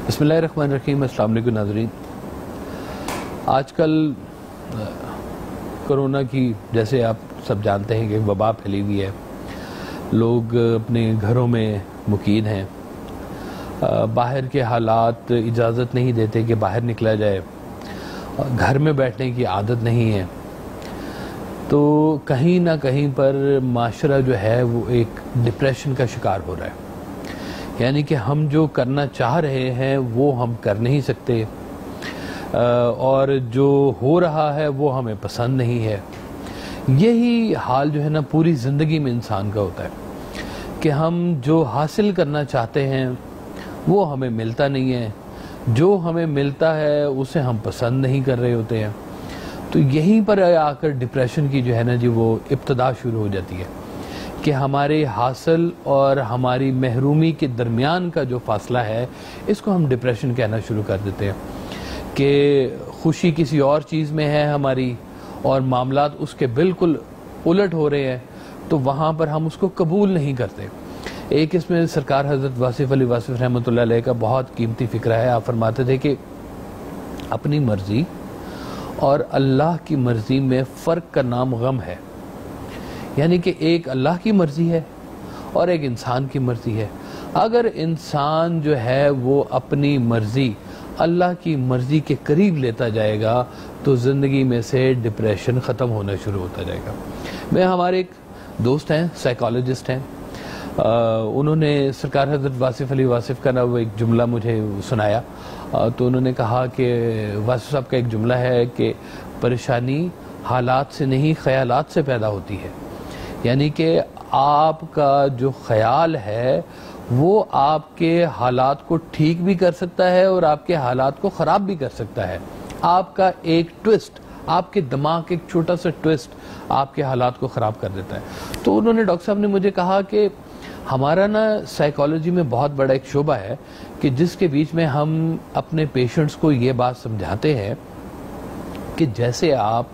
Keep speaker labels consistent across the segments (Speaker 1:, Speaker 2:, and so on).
Speaker 1: बिस्मिल्लाहिर्रहमानिर्रहीम। अस्सलाम वालेकुम नाज़रीन। आजकल कोरोना की, जैसे आप सब जानते हैं कि वबा फैली हुई है, लोग अपने घरों में मुकीद हैं, बाहर के हालात इजाज़त नहीं देते कि बाहर निकला जाए, घर में बैठने की आदत नहीं है, तो कहीं ना कहीं पर माशरा जो है वो एक डिप्रेशन का शिकार हो रहा है। यानी कि हम जो करना चाह रहे हैं वो हम कर नहीं सकते, और जो हो रहा है वो हमें पसंद नहीं है। यही हाल जो है ना पूरी ज़िंदगी में इंसान का होता है कि हम जो हासिल करना चाहते हैं वो हमें मिलता नहीं है, जो हमें मिलता है उसे हम पसंद नहीं कर रहे होते हैं। तो यहीं पर आकर डिप्रेशन की जो है ना जी वो इब्तदा शुरू हो जाती है कि हमारे हासिल और हमारी महरूमी के दरमियान का जो फासला है, इसको हम डिप्रेशन कहना शुरू कर देते हैं कि खुशी किसी और चीज़ में है हमारी और मामलात उसके बिल्कुल उलट हो रहे हैं, तो वहाँ पर हम उसको कबूल नहीं करते। एक इसमें सरकार हज़रत वासिफ़ अली वासिफ़ रहमतुल्लाह अलैह का बहुत कीमती फ़िक्रा है। आप फरमाते थे कि अपनी मर्ज़ी और अल्लाह की मर्ज़ी में फ़र्क का नाम गम है। यानी कि एक अल्लाह की मर्ज़ी है और एक इंसान की मर्ज़ी है। अगर इंसान जो है वो अपनी मर्ज़ी अल्लाह की मर्ज़ी के करीब लेता जाएगा तो ज़िंदगी में से डिप्रेशन ख़त्म होना शुरू होता जाएगा। मैं, हमारे एक दोस्त हैं, साइकोलॉजिस्ट हैं, उन्होंने सरकार हज़रत वासिफ़ अली वासिफ़ का ना वो एक जुमला मुझे सुनाया। तो उन्होंने कहा कि वासिफ़ साहब का एक जुमला है कि परेशानी हालात से नहीं ख़यालात से पैदा होती है। यानी कि आपका जो ख्याल है वो आपके हालात को ठीक भी कर सकता है और आपके हालात को ख़राब भी कर सकता है। आपका एक ट्विस्ट, आपके दिमाग के एक छोटा सा ट्विस्ट आपके हालात को ख़राब कर देता है। तो उन्होंने, डॉक्टर साहब ने मुझे कहा कि हमारा ना साइकोलॉजी में बहुत बड़ा एक शोबा है कि जिसके बीच में हम अपने पेशेंट्स को ये बात समझाते हैं कि जैसे आप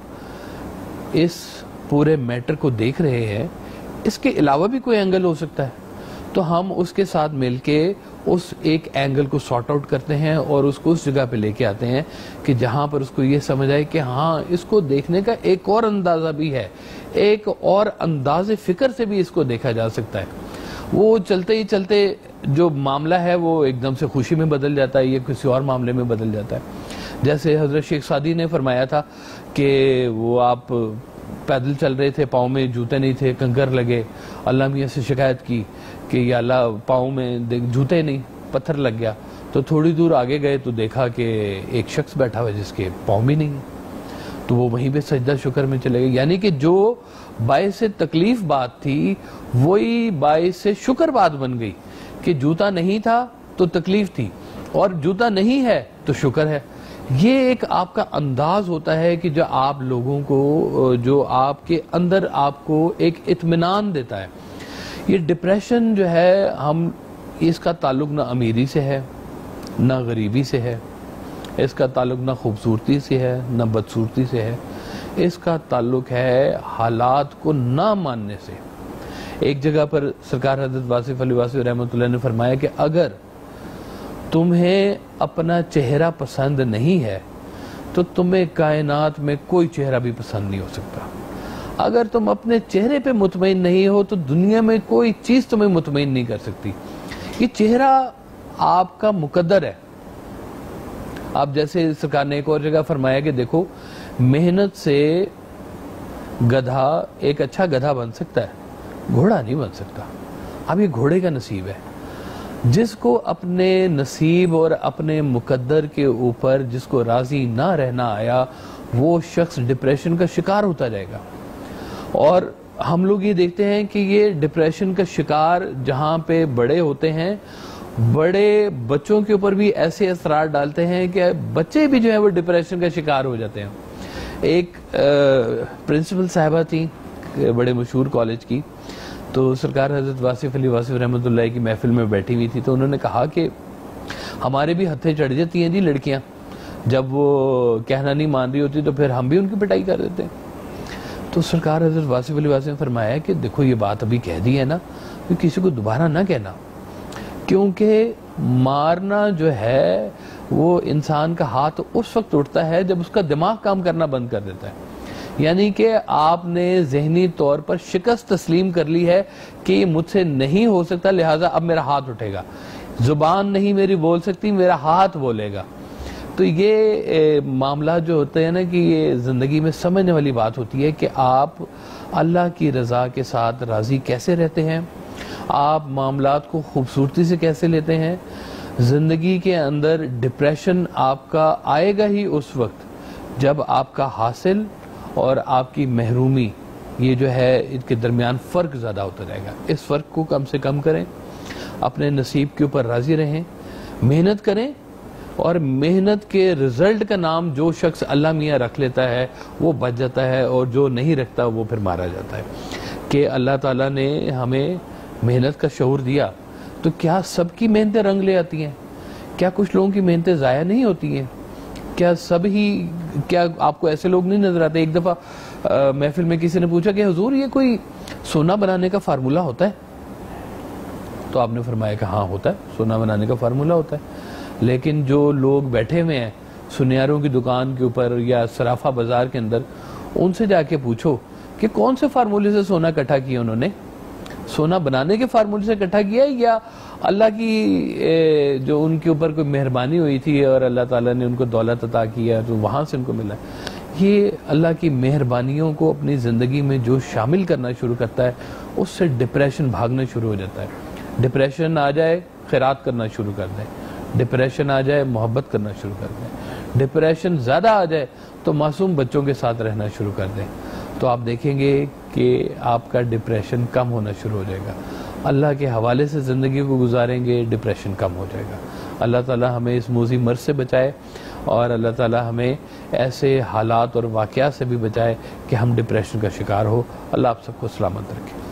Speaker 1: इस पूरे मैटर को देख रहे हैं, इसके अलावा भी कोई एंगल हो सकता है, तो हम उसके साथ मिलके उस एक एंगल को सॉर्ट आउट करते हैं और उसको उस जगह पे लेके आते हैं कि जहां पर उसको ये समझ आए कि हाँ, इसको देखने का एक और अंदाजा भी है, एक और अंदाज़े फ़िक्र से भी इसको देखा जा सकता है। वो चलते ही चलते जो मामला है वो एकदम से खुशी में बदल जाता है, ये किसी और मामले में बदल जाता है। जैसे हज़रत शेख सादी ने फरमाया था कि वो आप पैदल चल रहे थे, पाँव में जूते नहीं थे, कंकर लगे, अल्लाह मियाँ से शिकायत की कि या अल्लाह पाँव में जूते नहीं, पत्थर लग गया। तो थोड़ी दूर आगे गए तो देखा कि एक शख्स बैठा हुआ जिसके पाँव भी नहीं है, तो वो वहीं पे सजदा शुक्र में चले गए। यानी कि जो बाइस से तकलीफ बात थी वही बाइस से शुक्र बात बन गई कि जूता नहीं था तो तकलीफ थी और जूता नहीं है तो शुक्र है। ये एक आपका अंदाज होता है कि जो आप लोगों को, जो आपके अंदर आपको एक इत्मीनान देता है। ये डिप्रेशन जो है, हम इसका ताल्लुक ना अमीरी से है ना गरीबी से है, इसका ताल्लुक ना खूबसूरती से है ना बदसूरती से है, इसका ताल्लुक है हालात को ना मानने से। एक जगह पर सरकार हज़रत वासिफ़ अली वासिफ़ रहमतुल्लाह ने फरमाया कि अगर तुम्हें अपना चेहरा पसंद नहीं है तो तुम्हें कायनात में कोई चेहरा भी पसंद नहीं हो सकता। अगर तुम अपने चेहरे पे मुतमईन नहीं हो तो दुनिया में कोई चीज़ तुम्हें मुतमईन नहीं कर सकती। ये चेहरा आपका मुकद्दर है। आप, जैसे सरकार ने एक और जगह फरमाया कि देखो, मेहनत से गधा एक अच्छा गधा बन सकता है, घोड़ा नहीं बन सकता। अब ये घोड़े का नसीब है। जिसको अपने नसीब और अपने मुकद्दर के ऊपर जिसको राजी ना रहना आया, वो शख्स डिप्रेशन का शिकार होता जाएगा। और हम लोग ये देखते हैं कि ये डिप्रेशन का शिकार जहाँ पे बड़े होते हैं, बड़े बच्चों के ऊपर भी ऐसे असरार डालते हैं कि बच्चे भी जो है वो डिप्रेशन का शिकार हो जाते हैं। एक प्रिंसिपल साहिबा थी बड़े मशहूर कॉलेज की, तो सरकार हज़रत वासिफ़ अली वासिफ़ रहमतुल्लाह की महफिल में बैठी हुई थी, तो उन्होंने कहा कि हमारे भी हत्थे चढ़ जाती हैं जी लड़कियां, जब वो कहना नहीं मान रही होती तो फिर हम भी उनकी पिटाई कर देते हैं। तो सरकार हज़रत वासिफ़ अली वासिफ़ ने फरमाया कि देखो, ये बात अभी कह दी है ना, तो किसी को दोबारा ना कहना, क्योंकि مارنا جو ہے وہ انسان کا ہاتھ اس وقت اٹھتا ہے جب اس کا دماغ کام کرنا بند کر دیتا ہے. یعنی کہ آپ نے ذہنی طور پر شکست تسلیم کر لی ہے کہ یہ مجھ سے نہیں ہو سکتا، لہٰذا اب میرا ہاتھ اٹھے گا. زبان نہیں میری بول سکتی، میرا ہاتھ بولے گا. تو یہ معاملات جو ہوتے ہیں نا کہ یہ زندگی میں سمجھنے والی بات ہوتی ہے کہ آپ اللہ کی رضا کے ساتھ راضی کیسے رہتے ہیں، آپ معاملات کو خوبصورتی سے کیسے لیتے ہیں. زندگی کے اندر ڈپریشن آپ کا آئے گا ہی اس وقت جب آپ کا حاصل اور آپ کی محرومی یہ جو ہے ان کے درمیان فرق زیادہ ہوتا رہے گا. اس فرق کو کم سے کم کریں، اپنے نصیب کے اوپر راضی رہیں، محنت کریں، اور محنت کے رزلٹ کا نام جو شخص اللہ میاں رکھ لیتا ہے وہ بچ جاتا ہے، اور جو نہیں رکھتا وہ پھر مارا جاتا ہے. کہ اللہ تعالیٰ نے ہمیں محنت کا شعور دیا تو کیا سب کی محنتیں رنگ لے آتی ہیں؟ کیا کچھ لوگوں کی محنتیں ضائع نہیں ہوتی ہیں؟ کیا آپ کو ایسے لوگ نہیں نظر آتے؟ ایک دفعہ محفل میں کسی نے پوچھا کہ حضور یہ کوئی سونا بنانے کا فارمولہ ہوتا ہے؟ تو آپ نے فرمایا کہ ہاں ہوتا ہے، سونا بنانے کا فارمولہ ہوتا ہے. لیکن جو لوگ بیٹھے ہوئے ہیں سنیاروں کی دکان کے اوپر یا صرافہ بازار کے اندر، ان سے جا کے پوچھو کہ کون سے فارمولے سے سونا اکٹھا کیا انہوں نے؟ سونا بنانے کے فارمولے سے اکٹھا کیا یا اللہ کی جو ان کے اوپر کوئی مہربانی ہوئی تھی اور اللہ تعالیٰ نے ان کو دولت عطا کیا تو وہاں سے ان کو ملا؟ یہ اللہ کی مہربانیوں کو اپنی زندگی میں جو شامل کرنا شروع کرتا ہے اس سے ڈپریشن بھاگنا شروع ہو جاتا ہے. ڈپریشن آ جائے خیرات کرنا شروع کر دیں، ڈپریشن آ جائے محبت کرنا شروع کر دیں، ڈپریشن زیادہ آ جائے تو معصوم بچوں کے ساتھ رہنا شروع کر دیں. تو آپ دیکھیں گے کہ آپ کا ڈپریشن کم ہونا شروع ہو جائے گا. اللہ کے حوالے سے زندگی کو گزاریں گے، ڈپریشن کم ہو جائے گا. اللہ تعالیٰ ہمیں اس موذی مرض سے بچائے، اور اللہ تعالیٰ ہمیں ایسے حالات اور واقعات سے بھی بچائے کہ ہم ڈپریشن کا شکار ہو. اللہ آپ سب کو سلامت رکھے.